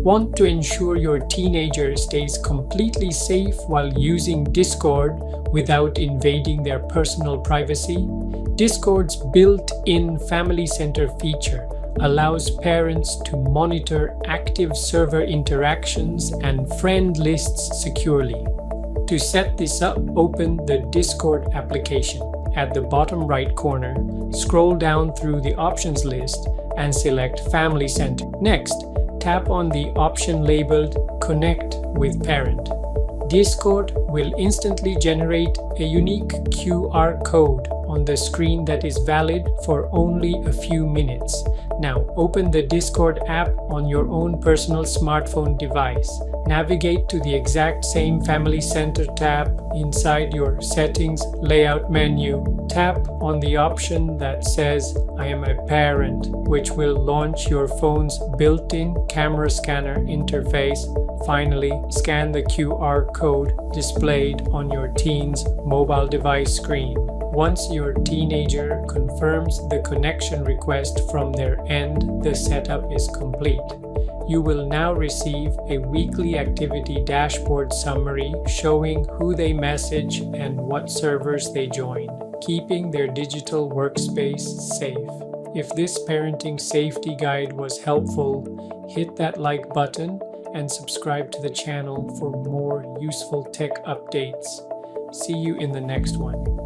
Want to ensure your teenager stays completely safe while using Discord without invading their personal privacy? Discord's built-in Family Center feature allows parents to monitor active server interactions and friend lists securely. To set this up, open the Discord application. At the bottom right corner, scroll down through the options list and select Family Center. Next, tap on the option labeled Connect with Parent. Discord will instantly generate a unique QR code on the screen that is valid for only a few minutes. Now, open the Discord app on your own personal smartphone device. Navigate to the exact same Family Center tab inside your Settings layout menu. Tap on the option that says I am a parent, which will launch your phone's built-in camera scanner interface. Finally, scan the QR code displayed on your teen's mobile device screen. Once your teenager confirms the connection request from their end, the setup is complete. You will now receive a weekly activity dashboard summary showing who they message and what servers they join, keeping their digital workspace safe. If this parenting safety guide was helpful, hit that like button and subscribe to the channel for more useful tech updates. See you in the next one.